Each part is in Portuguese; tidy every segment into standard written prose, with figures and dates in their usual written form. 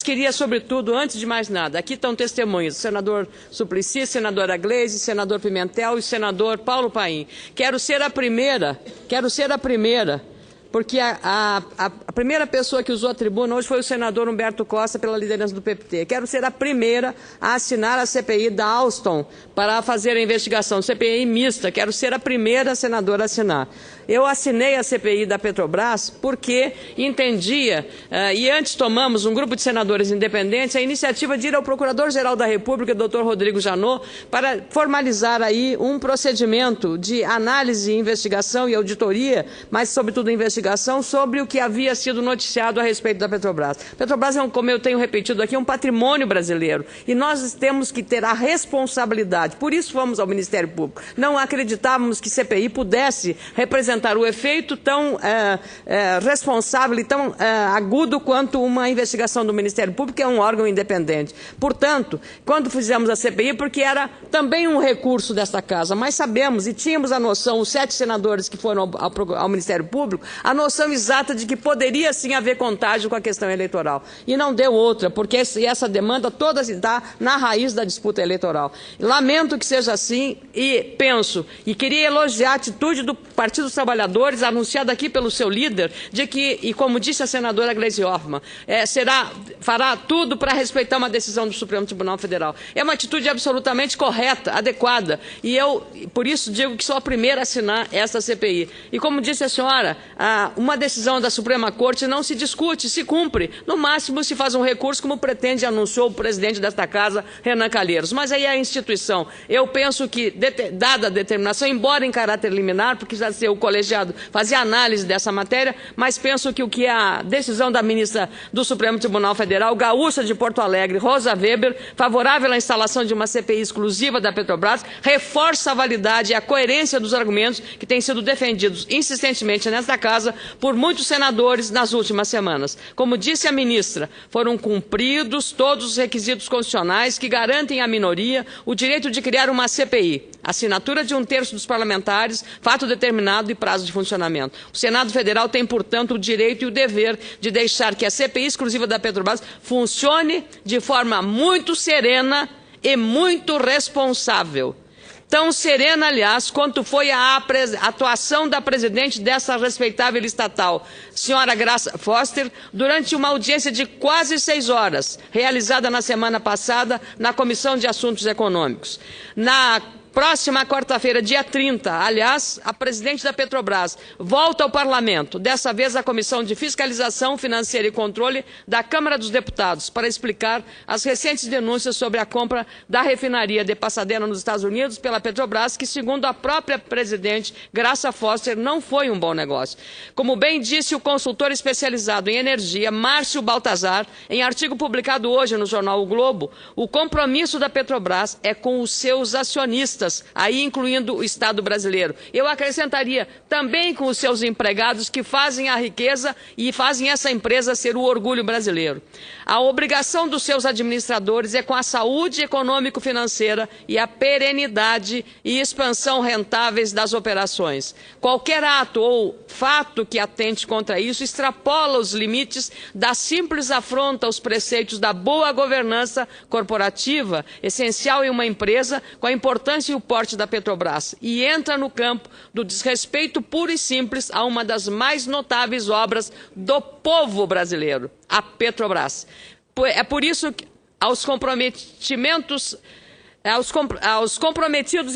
queria, sobretudo, antes de mais nada, aqui estão testemunhas, o senador Suplicy, senadora Gleisi, senador Pimentel e o senador Paulo Paim. Quero ser a primeira, porque a primeira pessoa que usou a tribuna hoje foi o senador Humberto Costa, pela liderança do PPT. Quero ser a primeira a assinar a CPI da Alstom para fazer a investigação, CPI mista. Quero ser a primeira senadora a assinar. Eu assinei a CPI da Petrobras porque entendia, e antes tomamos, um grupo de senadores independentes, a iniciativa de ir ao Procurador-Geral da República, Dr. Rodrigo Janot, para formalizar aí um procedimento de análise, investigação e auditoria, mas, sobretudo, investigação sobre o que havia sido noticiado a respeito da Petrobras. Petrobras, como eu tenho repetido aqui, é um patrimônio brasileiro e nós temos que ter a responsabilidade. Por isso fomos ao Ministério Público. Não acreditávamos que CPI pudesse representar o efeito tão responsável e tão agudo quanto uma investigação do Ministério Público, que é um órgão independente. Portanto, quando fizemos a CPI, porque era também um recurso desta Casa, mas sabemos e tínhamos a noção, os 7 senadores que foram ao Ministério Público, a noção exata de que poderia sim haver contágio com a questão eleitoral. E não deu outra, porque essa demanda toda se dá na raiz da disputa eleitoral. Lamento que seja assim e penso, e queria elogiar a atitude do Partido dos Trabalhadores, anunciada aqui pelo seu líder, de que, e como disse a senadora Gleisi Hoffmann, fará tudo para respeitar uma decisão do Supremo Tribunal Federal. É uma atitude absolutamente correta, adequada, e eu, por isso, digo que sou a primeira a assinar essa CPI. E como disse a senhora, uma decisão da Suprema Corte não se discute, se cumpre. No máximo se faz um recurso, como pretende e anunciou o presidente desta Casa, Renan Calheiros. Mas aí é a instituição. Eu penso que, dada a determinação, embora em caráter liminar, porque já ser o colegiado fazer análise dessa matéria, mas penso que o que é a decisão da ministra do Supremo Tribunal Federal, gaúcha de Porto Alegre, Rosa Weber, favorável à instalação de uma CPI exclusiva da Petrobras, reforça a validade e a coerência dos argumentos que têm sido defendidos insistentemente nesta Casa por muitos senadores nas últimas semanas. Como disse a ministra, foram cumpridos todos os requisitos constitucionais que garantem à minoria o direito de criar uma CPI. Assinatura de 1/3 dos parlamentares, fato determinado e prazo de funcionamento. O Senado Federal tem, portanto, o direito e o dever de deixar que a CPI exclusiva da Petrobras funcione de forma muito serena e muito responsável. Tão serena, aliás, quanto foi a atuação da presidente dessa respeitável estatal, senhora Graça Foster, durante uma audiência de quase 6 horas, realizada na semana passada na Comissão de Assuntos Econômicos. Na próxima quarta-feira, dia 30, aliás, a presidente da Petrobras volta ao Parlamento, dessa vez à Comissão de Fiscalização Financeira e Controle da Câmara dos Deputados, para explicar as recentes denúncias sobre a compra da refinaria de Pasadena nos Estados Unidos pela Petrobras, que, segundo a própria presidente Graça Foster, não foi um bom negócio. Como bem disse o consultor especializado em energia, Márcio Baltazar, em artigo publicado hoje no jornal O Globo, o compromisso da Petrobras é com os seus acionistas, aí incluindo o Estado brasileiro. Eu acrescentaria também com os seus empregados que fazem a riqueza e fazem essa empresa ser o orgulho brasileiro. A obrigação dos seus administradores é com a saúde econômico-financeira e a perenidade e expansão rentáveis das operações. Qualquer ato ou fato que atente contra isso extrapola os limites da simples afronta aos preceitos da boa governança corporativa, essencial em uma empresa com a importância e o porte da Petrobras, e entra no campo do desrespeito puro e simples a uma das mais notáveis obras do povo brasileiro, a Petrobras. É por isso que aos comprometidos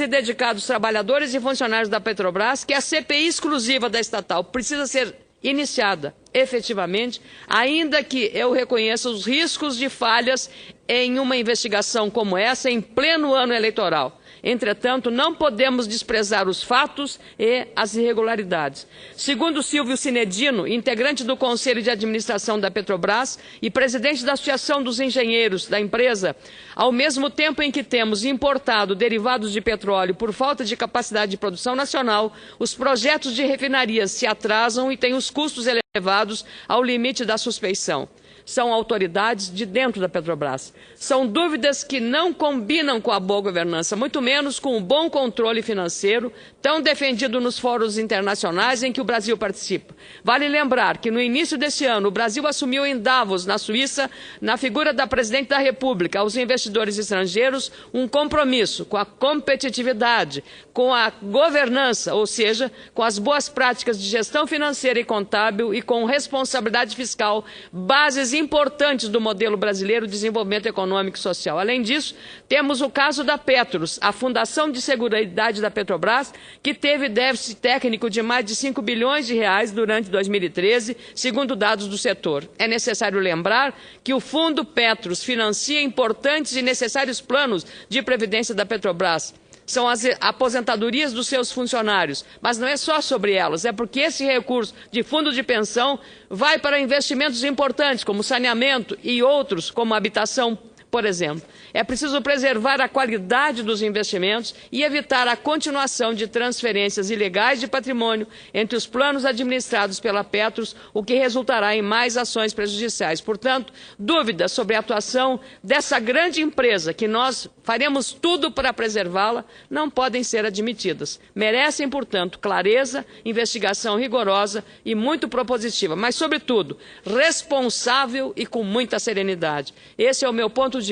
e dedicados trabalhadores e funcionários da Petrobras, que a CPI exclusiva da estatal precisa ser iniciada efetivamente, ainda que eu reconheça os riscos de falhas em uma investigação como essa em pleno ano eleitoral. Entretanto, não podemos desprezar os fatos e as irregularidades. Segundo Silvio Cinedino, integrante do Conselho de Administração da Petrobras e presidente da Associação dos Engenheiros da empresa, ao mesmo tempo em que temos importado derivados de petróleo por falta de capacidade de produção nacional, os projetos de refinarias se atrasam e têm os custos elevados ao limite da suspeição. são autoridades de dentro da Petrobras. São dúvidas que não combinam com a boa governança, muito menos com o bom controle financeiro, tão defendido nos fóruns internacionais em que o Brasil participa. Vale lembrar que no início desse ano, o Brasil assumiu em Davos, na Suíça, na figura da Presidente da República, aos investidores estrangeiros, um compromisso com a competitividade, com a governança, ou seja, com as boas práticas de gestão financeira e contábil e com responsabilidade fiscal, bases importantes do modelo brasileiro de desenvolvimento econômico e social. Além disso, temos o caso da Petros, a Fundação de Seguridade da Petrobras, que teve déficit técnico de mais de 5 bilhões de reais durante 2013, segundo dados do setor. É necessário lembrar que o Fundo Petros financia importantes e necessários planos de previdência da Petrobras. São as aposentadorias dos seus funcionários, mas não é só sobre elas, é porque esse recurso de fundo de pensão vai para investimentos importantes, como saneamento e outros, como habitação, por exemplo. É preciso preservar a qualidade dos investimentos e evitar a continuação de transferências ilegais de patrimônio entre os planos administrados pela Petros, o que resultará em mais ações prejudiciais. Portanto, dúvidas sobre a atuação dessa grande empresa, que nós faremos tudo para preservá-la, não podem ser admitidas. Merecem, portanto, clareza, investigação rigorosa e muito propositiva, mas, sobretudo, responsável e com muita serenidade. Esse é o meu ponto de